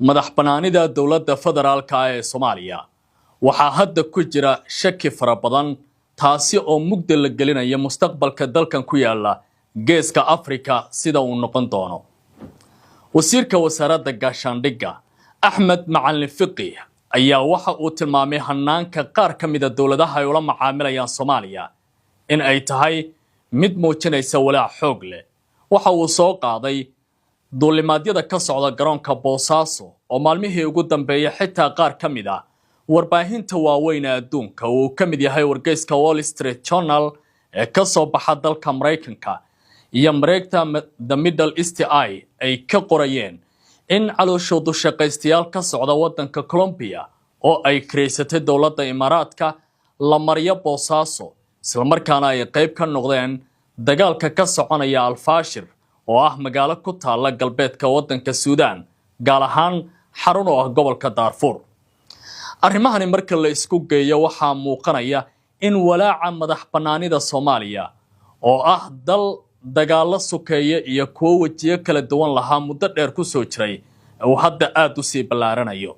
madax banaanida dowladda federaalka ee Soomaaliya waxaa hadda ku jira shaki fara badan taasi oo mugdi la gelinaya mustaqbalka dalkan ku yaala geeska Afrika sida uu noqon doono wasiirka wasaaradda gaashaandhigga Axmed Macalin Fiqi ayaa waxa uu tilmaamay hanaanka qaar ka mid ah dowladaha ay ula macaamilayaan Soomaaliya in ay tahay mid muujinaysa walaac xoog leh waxa uu soo qaaday duulimaadyada ka socda garoonka Boosaaso oo maalmihii ugu dambeeyay xitaa qaar ka mid ah warbaahinta waaweyn ee adduunka oo ka mid yahay wargeyska Wall Street Journal ee ka soo baxa dalka Mareykanka iyo mareegta The Middle East Eye ay ka qorayeen in calooshoodu shaqaystayaal ka socda wadanka Colombia oo ay kireysatay dowladda Imaaraadka la mariyo Boosaaso isla markaana ay qayb ka noqdeen dagaalka ka soconaya Al-Fashir oo ah magaalo ku taala galbeedka wadanka Suudaan gaar ahaan xarun oo ah gobolka Darfur arrimahani marka la isku geeyo waxa muuqanaya in walaaca madax banaanida Soomaaliya oo ah dal dagaalo sokeeye iyo kuwo wajiyo kala duwan lahaa muddo dheer ku soo jiray oo hadda aad u sii ballaaranayo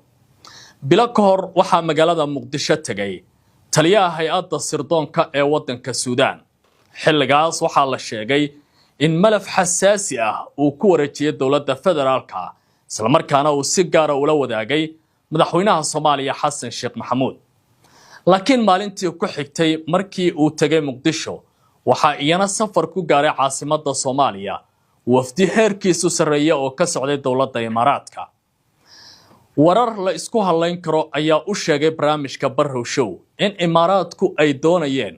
bilo ka hor waxa magaalada Muqdisho tagay taliyaha hay'adda sirdoonka ee wadanka Suudaan xilligaas waxa la sheegay in malaf xasaasi ah uu ku wareejiyay dowladda federaalka isla markaana uu si gaar ah ula wadaagay madaxweynaha Soomaaliya Xasan Sheekh Maxamuud laakiin maalintii ku xigtay markii uu tagay Muqdisho waxa iyana safar ku gaaray caasimadda Soomaaliya wafdi heerkiisu sareeya oo ka socday dowladda Imaaraadka warar la isku halayn karo ayaa u sheegay barnaamijka Barrow Show in Imaaraadku ay doonayeen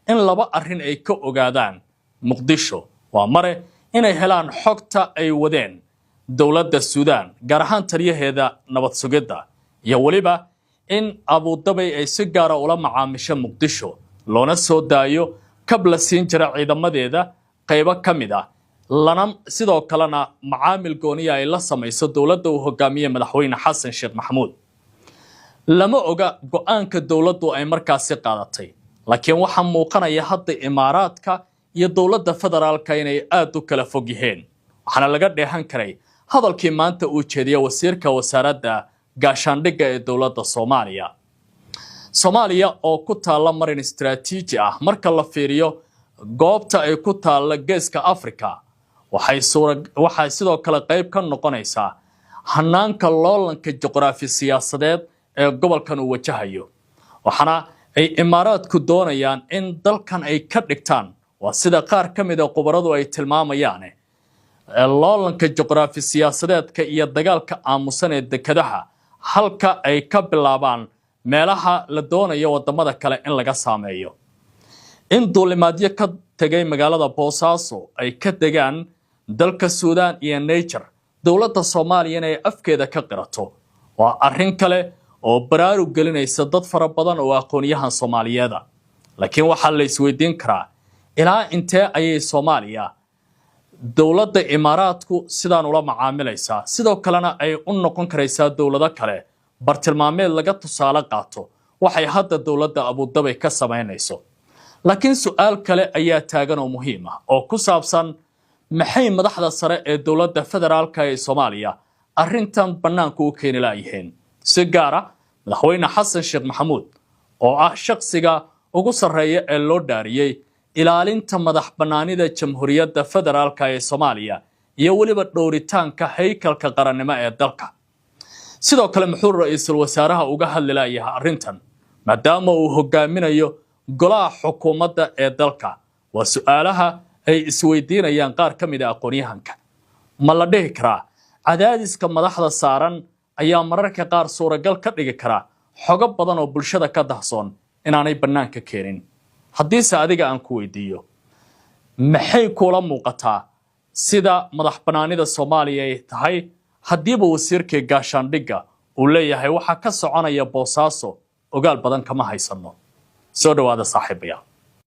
in laba arrin ay ka ogaadaan Muqdisho waa mare inay helaan xogta ay wadeen dowladda Suudaan gaar ahaan taliyaheeda nabad sugidda iyo waliba in Abu Dhabi ay si gaar ah ula macaamisho Muqdisho loona soo daayo kabla siin jira ciidamadeeda qaybo ka mid ah lana sidoo kalena macaamil gooniya ay la samayso dowladda uu hogaamiye madaxweyne Xasan Sheekh Maxamuud lama oga go'aanka dowladdu ay markaasi qaadatay laakiin waxa muuqanaya hadda Imaaraadka iyo dowladda federaalka inay aad u kala fog yihiin waxana laga dheehan karay hadalkii maanta uu jeediyay wasiirka wasaaradda gaashaandhigga ee dowladda Soomaaliya oo ku taala marin istiraatiiji ah marka la fiiriyo goobta ay ku taala geeska Afrika waxay sidoo kale qayb ka noqonaysaa hanaanka loolanka juqraafi siyaasadeed ee gobolkan uu wajahayo waxana ay Imaaraadku doonayaan in dalkan ay ka dhigtaan waa sida qaar ka mid ah qubaradu ay tilmaamayaan loolanka juqraafi siyaasadeedka iyo dagaalka aamusan ee dekadaha halka ay ka bilaabaan meelaha la doonayo wadamada kale in laga saameeyo in duulimaadyo ka tagay magaalada Boosaaso ay ka degaan dalka Suudaan iyo Niger dowladda Soomaaliya inay afkeeda ka qirato waa arrin kale oo baraarug gelinaysa dad fara badan oo aqoonyahan Soomaaliyeed laakiin waxa la isweydiin karaa ilaa intee ayay Soomaaliya dowladda Imaaraadku sidaan ula macaamilaysaa sidoo kalena ay u noqon karaysaa dowlado kale bartilmaameed laga tusaale qaato waxay hadda dowladda Abu Dhabi ka sameynayso laakiin su'aal kale ayaa taagan oo muhiim ah oo ku saabsan maxay madaxda sare ee dowladda federaalka ee Soomaaliya arrintan banaanka u keenay laayeen si gaar ah madaxweyne Xasan Sheekh Maxamuud oo ah shakhsiga ugu sareeya ee loo dhaariyay ilaalinta madax banaanida jamhuuriyadda federaalka ee Soomaaliya iyo waliba dhowritaanka haykalka qarannimo ee dalka sidoo kale muxuu ra'iisul wasaaraha uga hadlayaa arrintan maadaama uu hogaaminayo golaha xukuumadda ee dalka waa su'aalaha ay isweydiinayaan qaar ka mid ah aqoonyahanka ma la dhihi karaa cadaadiska madaxda saaran ayaa mararka qaar suuragal ka dhigi kara xogo badan oo bulshada ka dahsoon inaanay banaanka keenin haddiise adiga aan ku weydiiyo maxay kula muuqataa sida madax banaanida Soomaaliya ay tahay haddiiba wasiirka gaashaandhigga uu leeyahay waxa ka soconaya Boosaaso ogaal badan kama haysano soo dhawaada saaxiibayaal